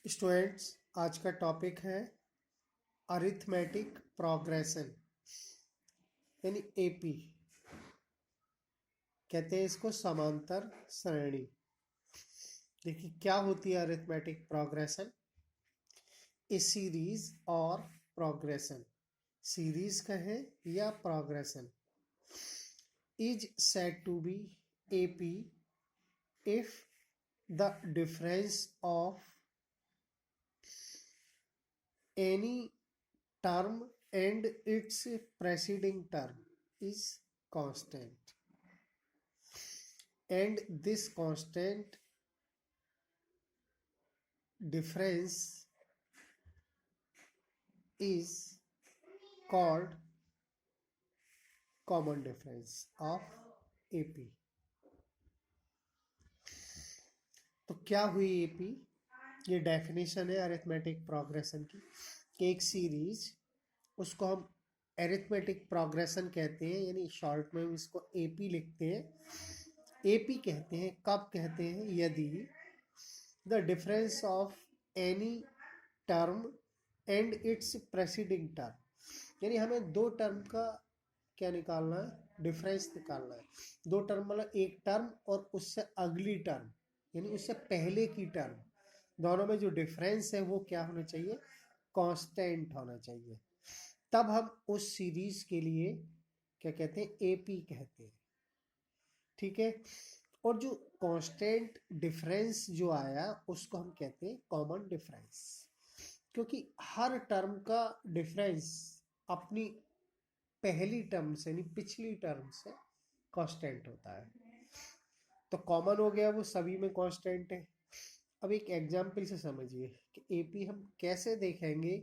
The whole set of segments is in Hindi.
स्टूडेंट्स, आज का टॉपिक है अरिथमेटिक प्रोग्रेशन यानी एपी। कहते हैं इसको समांतर श्रेणी। देखिए क्या होती है अरिथमेटिक प्रोग्रेशन। ए सीरीज और प्रोग्रेशन, सीरीज कहें या progression, is said to be AP if the difference of any term and its preceding term is constant, and this constant difference is called common difference of AP। तो क्या हुई AP? ये डेफिनेशन है अरिथमेटिक प्रोग्रेशन की कि एक सीरीज, उसको हम अरिथमेटिक प्रोग्रेशन कहते हैं, यानी शॉर्ट में इसको AP लिखते हैं। AP कहते हैं कब कहते हैं? यदि the difference of any term and it's presiding term, यानी हमें दो टर्म का क्या निकालना है? डिफरेंस निकालना है। दो टर्म मतलब एक टर्म और उससे अगली टर्म, यानी उससे पहले की टर्म, दोनों में जो डिफरेंस है वो क्या होना चाहिए? कांस्टेंट होना चाहिए। तब हम उस सीरीज के लिए क्या कहते हैं? एपी कहते हैं। ठीक है। और जो कांस्टेंट डिफरेंस जो आया उसको हम कहते हैं कॉमन डिफरेंस, क्योंकि हर टर्म का डिफरेंस अपनी पहली टर्म से यानी पिछली टर्म से कांस्टेंट होता है। तो कॉमन हो गया, वो सभी में कांस्टेंट है। अब एक एग्जाम्पल से समझिए कि एपी हम कैसे देखेंगे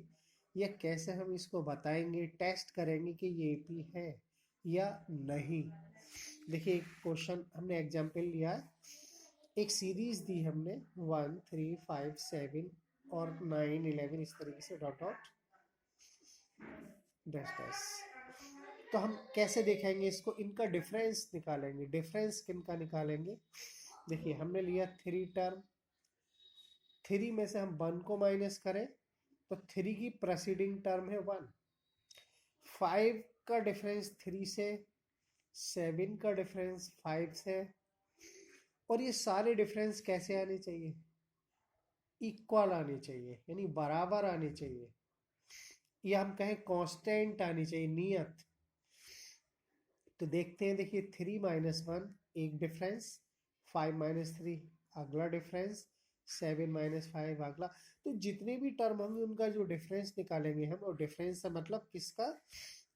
या कैसे हम इसको बताएंगे, टेस्ट करेंगे कि ये एपी है या नहीं। देखिए एक क्वेश्चन हमने एग्जाम्पल लिया है। एक सीरीज दी हमने 1 3 5 7 और 9 11 इस तरीके से डॉट डॉट डैश डैश। तो हम कैसे देखेंगे इसको? इनका डिफरेंस निकालेंगे। डिफरेंस किनका निकालेंगे? देखिए हमने लिया 3 टर्म, 3 में से हम 1 को माइनस करें तो 3 की प्रेसिडिंग टर्म है 1। 5 का डिफरेंस 3 से, 7 का डिफरेंस 5 से, और ये सारे डिफरेंस कैसे आने चाहिए? इक्वल आने चाहिए, यानी बराबर आने चाहिए, या हम कहें कांस्टेंट आनी चाहिए, नियत। तो देखते हैं, देखिए 3 माइनस 1 एक डिफरेंस, 5 माइनस 3 अगला डिफरेंस, 7 माइनस 5 अगला। तो जितने भी टर्म होंगे उनका जो डिफरेंस निकालेंगे हम, और डिफरेंस से मतलब किसका?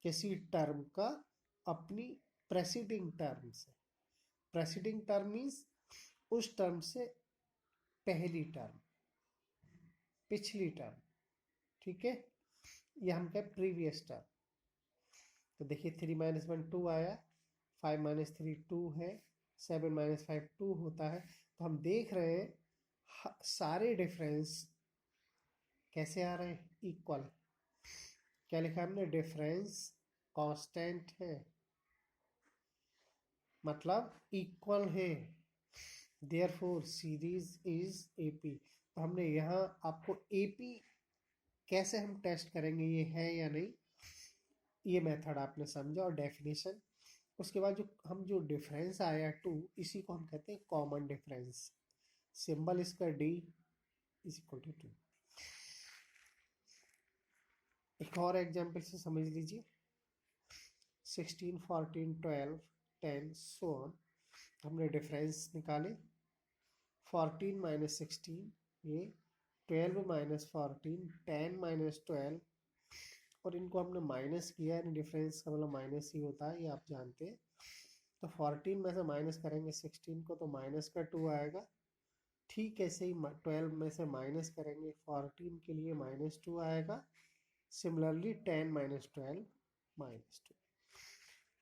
किसी टर्म का अपनी प्रेसिडिंग टर्म से। प्रेसिडिंग टर्म मीन्स उस टर्म से पहली टर्म, पिछली टर्म। ठीक है, ये हम कहें प्रीवियस टर्म। तो देखिए 3 माइनस 1 2 आया, 5 माइनस 3 2 है, 7 माइनस 5 2 होता है। तो हम देख रहे हैं सारे डिफरेंस कैसे आ रहे हैं? इक्वल। क्या लिखा हमने? डिफरेंस कांस्टेंट है, मतलब इक्वल है। Therefore series is AP. तो हमने यहाँ आपको एपी कैसे हम टेस्ट करेंगे ये है या नहीं, ये मेथड आपने समझा, और डेफिनेशन। उसके बाद जो डिफरेंस आया 2, इसी को हम कहते हैं कॉमन डिफरेंस। सिंबल इसका डी इज इक्वल टू 2। एक और एग्जांपल से समझ लीजिए। 16 14 12 10 सो ऑन। हमने डिफरेंस निकाले। 14 माइनस 16 ये, 12 माइनस 14, 10 माइनस 12, और इनको हमने माइनस किया, यानी डिफरेंस का मतलब माइनस ही होता है, ये आप जानते हैं। तो 14 में से माइनस करेंगे 16 को तो माइनस का 2 आएगा। ठीक ऐसे ही 12 में से माइनस करेंगे 14 के लिए -2 आएगा। Similarly 10 minus 12 -2।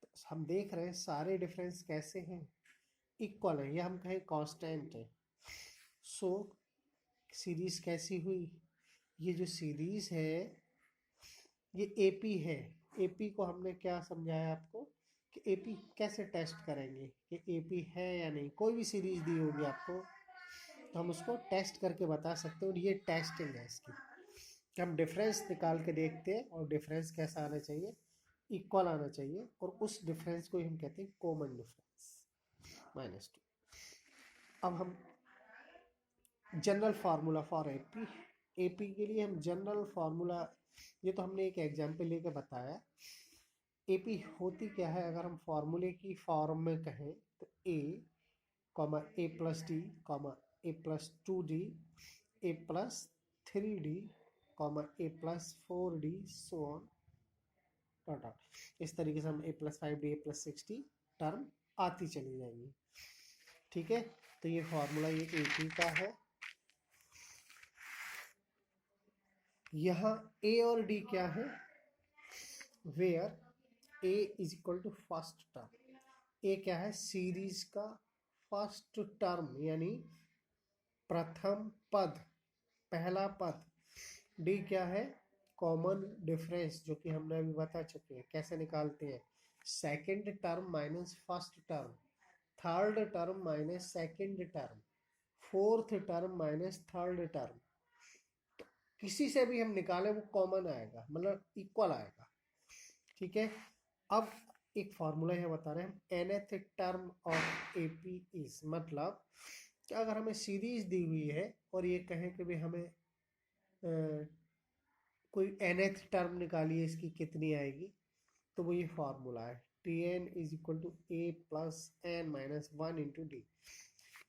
तो हम देख रहे हैं सारे डिफरेंस कैसे हैं? इक्वल है, या हम कहें कांस्टेंट है। सो सीरीज कैसी हुई? ये जो सीरीज है ये एपी है। एपी को हमने क्या समझाया आपको कि एपी कैसे टेस्ट करेंगे कि एपी है या नहीं। कोई भी सीरीज दी होगी आपको, तो हम उसको टेस्ट करके बता सकते हैं, और ये टेस्टिंग है इसकी कि हम डिफरेंस निकाल के देखते हैं और डिफरेंस कैसा आना चाहिए, इक्वल आना चाहिए, और उस डिफरेंस को ही हम कहते हैं कॉमन डिफरेंस -2। अब हम general formula for AP, AP के लिए हम जनरल फार्मूला, ये तो हमने एक एग्जाम्पल लेके बताया। एपी होती क्या है, अगर हम फार्मूले की फॉर्म में कहें तो A comma A plus D comma A plus 2d A plus 3d comma A plus 4d so on dot dot. इस तरीके से हम A plus 5d A plus 6d term आती चली जाएंगी। ठीक है, तो ये फॉर्मूला ये एपी का है। यहाँ ए और डी क्या है, where A is equal to first term. A क्या है, सीरीज का फर्स्ट टर्म यानी प्रथम पद, पहला पद। डी क्या है, कॉमन डिफरेंस, जो कि हमने अभी बता चुके हैं कैसे निकालते हैं, second term minus first term, third term minus second term, fourth term minus third term. किसी से भी हम निकालें वो कॉमन आएगा, मतलब इक्वल आएगा। ठीक है, अब एक फॉर्मूला है बता रहे हैं हम, nth term of AP is, मतलब कि अगर हमें सीरीज दी हुई है और ये कहें कि भाई हमें कोई nth टर्म निकालिए इसकी कितनी आएगी, तो वो ये फॉर्मूला है Tn is equal to a plus n minus 1 into d.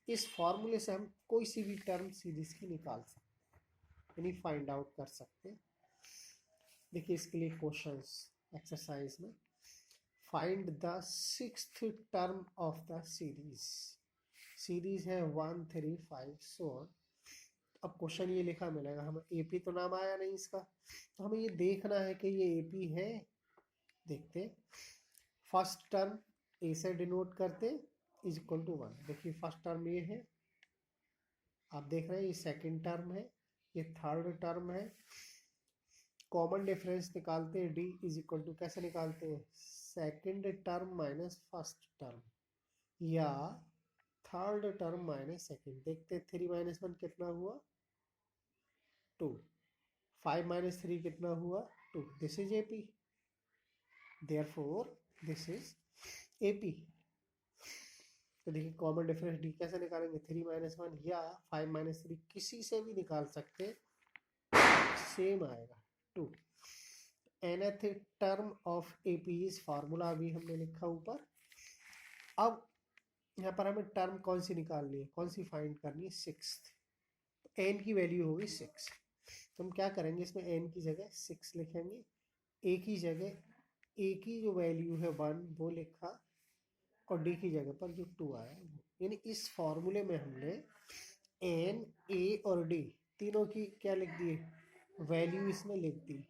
इस फॉर्मूले से हम कोई सी भी टर्म सीरीज की निकाल सकते हैं, यानी फाइंड आउट कर सकते हैं। देखिए इसके लिए क्वेश्चंस एक्सरसाइज में, find the sixth term of the series. Series है 1 3 5 सो ऑन। अब क्वेश्चन ये लिखा मिलेगा हमें, एपी तो नाम आया नहीं इसका, तो हमें ये देखना है कि ये एपी है। देखते, फर्स्ट टर्म ए से डिनोट करते इज इक्वल टू 1। देखिए फर्स्ट टर्म ये है, आप देख रहे हैं ये सेकंड टर्म है, ये थर्ड टर्म है। कॉमन डिफरेंस निकालते हैं, डी इज इक्वल टू कैसे निकालते हैं, second term minus first term या थर्ड टर्म माइनस सेकंड। देखते हैं 3 माइनस 1 कितना हुआ, 2। 5 माइनस 3 कितना हुआ, 2। This is AP, therefore this is AP. तो देखिए कॉमन डिफरेंस डी कैसे निकालेंगे, 3 माइनस 1 या 5 माइनस 3, किसी से भी निकाल सकते हैं, सेम आएगा 2। nth term of AP is formula अभी हमने लिखा ऊपर। अब यहाँ पर हमें टर्म कौन सी निकालनी है, कौन सी फाइंड करनी है, सिक्स्थ। तो एन की वैल्यू होगी 6, तो हम क्या करेंगे, इसमें एन की जगह 6 लिखेंगे, ए की जगह ए की जो वैल्यू है 1 वो लिखा, और डी की जगह पर जो 2 आया वो। यानी इस फॉर्मूले में हमने एन ए और डी तीनों की क्या लिख दी, वैल्यू इसमें लिख दी।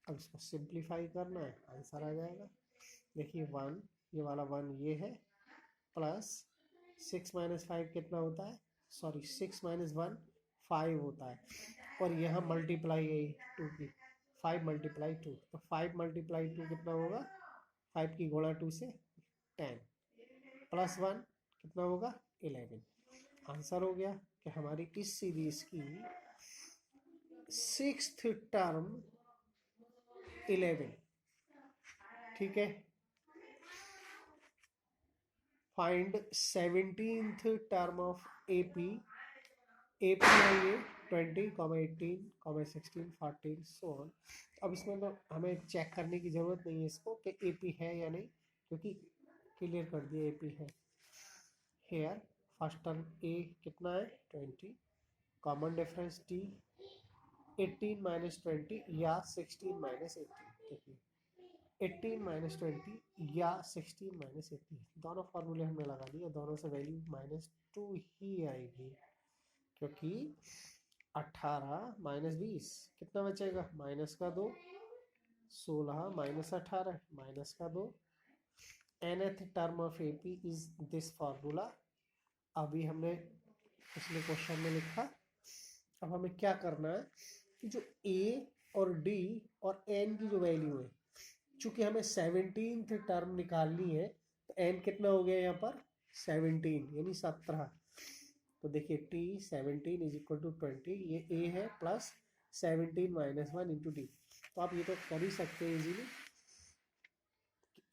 अब इसको सिंप्लीफाई करना है, आंसर आ जाएगा। देखिए 1, ये वाला 1 ये है, प्लस 6 माइनस 5 कितना होता है, सॉरी 6 माइनस 1 5 होता है, और यहाँ मल्टीप्लाई है 2 की, 5 मल्टीप्लाई 2, तो 5 मल्टीप्लाई 2 कितना होगा, 5 की गुणा 2 से 10, प्लस 1 कितना होगा 11। आंसर हो गया कि हमारी इस सीरीज की सिक्स्थ टर्म 11। ठीक है, find 17th term of AP. AP है ये 20, 18, 16, 14 सो ऑन। अब इसमें तो हमें चेक करने की ज़रूरत नहीं है इसको कि एपी है या नहीं, क्योंकि क्लियर कर दिया एपी है। हेयर फर्स्ट टर्म ए कितना है 20, कॉमन डिफरेंस डी 18 माइनस 20 या 16 माइनस 18। देखिए 18 माइनस 20 या 16 माइनस 18, दोनों फार्मूले हमने लगा दिए, दोनों से वैल्यू -2 ही आएगी, क्योंकि 18 माइनस 20 कितना बचेगा, माइनस का 2, 16 माइनस 18 माइनस का 2। nth term of AP is this formula, अभी हमने पिछले क्वेश्चन में लिखा। अब हमें क्या करना है कि जो ए और डी और एन की जो वैल्यू है, चूंकि हमें 17th टर्म निकालनी है, तो एन कितना हो गया यहाँ पर 17 यानी 17, तो देखिए टी 17 इज इक्वल टू 20, ये ए है, प्लस 17 माइनस 1 इंटू डी। तो आप ये तो कर ही सकते हैं इजीली।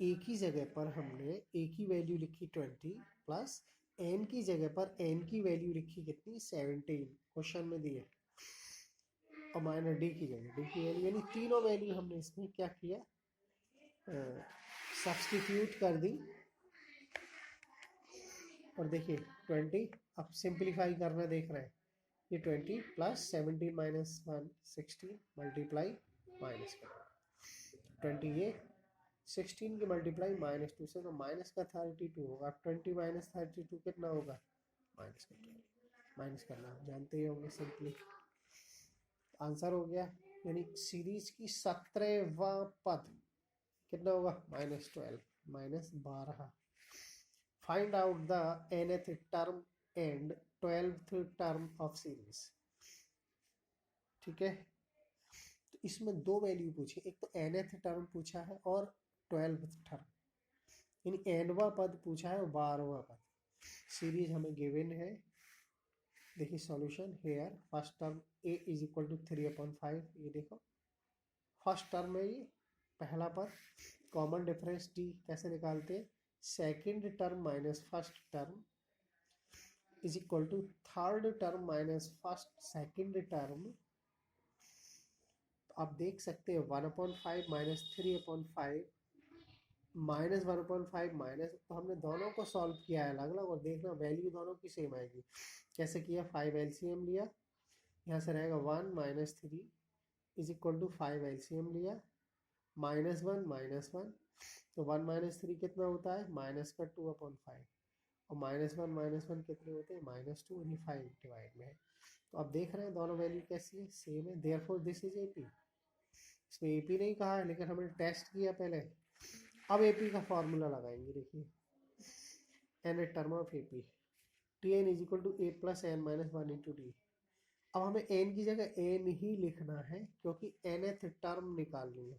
एक ही जगह पर हमने ए की वैल्यू लिखी 20 प्लस एन की जगह पर एन की वैल्यू लिखी कितनी 17 क्वेश्चन में दी है, और माइनस डी की जगह डी की वैल्यू, यानी तीनों वैल्यू हमने इसमें क्या किया, सब्स्टिट्यूट कर दी। और देखिए 20, अब सिंप्लीफाई करना देख रहे हैं, ये 20 प्लस 17 माइनस 1 16 मल्टीप्लाई माइनस कर 20, ये 16 की मल्टीप्लाई माइनस 2 से, तो माइनस का 32 होगा। अब 20 माइनस 32 कितना होगा, माइनस का 20। माइनस करना आप जानते ही होंगे सिंपली, आंसर हो गया। यानी सीरीज की 17वां पद कितना होगा, -12 -12। Find out the nth term and 12th term of series. ठीक है, तो इसमें दो वैल्यू पूछी, एक तो nth टर्म पूछा है और 12th टर्म, यानी nवा पद पूछा है और 12वां पद। सीरीज हमें गिवन है, देखिए solution here, first term a is equal to 3/5, ये देखो फर्स्ट टर्म में ये पहला पद, कॉमन डिफरेंस d कैसे निकालते हैं, second term minus first term is equal to third term minus first second term. तो आप देख सकते हैं 1/5 माइनस 3/5 माइनस 1/5 माइनस, तो हमने दोनों को सॉल्व किया है अलग अलग, और देखना वैल्यू दोनों की सेम आएगी। कैसे किया, 5 एलसीएम लिया, यहाँ से रहेगा 1 minus 3 is equal to 5 LCM लिया, -1 -1, तो 1 माइनस 3 कितना होता है, माइनस का 2/5, और -1 कितने होते हैं, -2, यानी 5 डिवाइड में है। तो आप देख रहे हैं दोनों वैल्यू कैसी है, सेम है, देयरफॉर दिस इज एपी। इसमें एपी नहीं कहा है, लेकिन हमने टेस्ट किया पहले। अब एपी का फॉर्मूला लगाएंगे, देखिए n term of AP, T n is equal to a plus n minus 1 into d. अब हमें एन की जगह एन ही लिखना है, क्योंकि nth टर्म निकालनी है।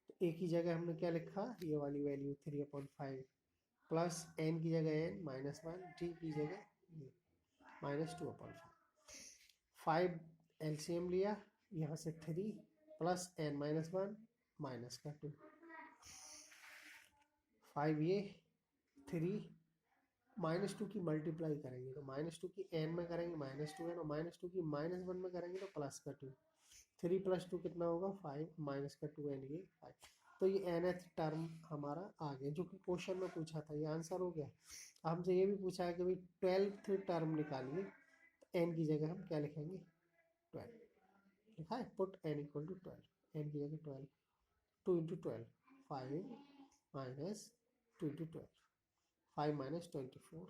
तो ए की जगह हमने क्या लिखा, ये वाली वैल्यू 3/5 प्लस एन की जगह एन -1, डी की जगह -2/5। 5 एलसीएम लिया, यहाँ से 3 प्लस n -1 माइनस का 2, 5 ये 3 -2 की मल्टीप्लाई करेंगे तो -2 की n में करेंगे -2n, और -2 की -1 में करेंगे तो प्लस का 2, 3 + 2 कितना होगा 5, माइनस का 2n, ये 5। तो ये nth टर्म हमारा आ गया, जो कि क्वेश्चन में पूछा था, ये आंसर हो गया। हमसे ये भी पूछा है कि भाई 12th टर्म निकालिए, तो n की जगह हम क्या लिखेंगे, 12 लिखा है, put n equal to 12, n की जगह 12, 2 into 12 5 minus 2 into 12 5 minus 24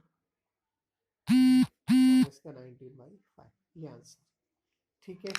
minus का 19/5, ये आंसर। ठीक है।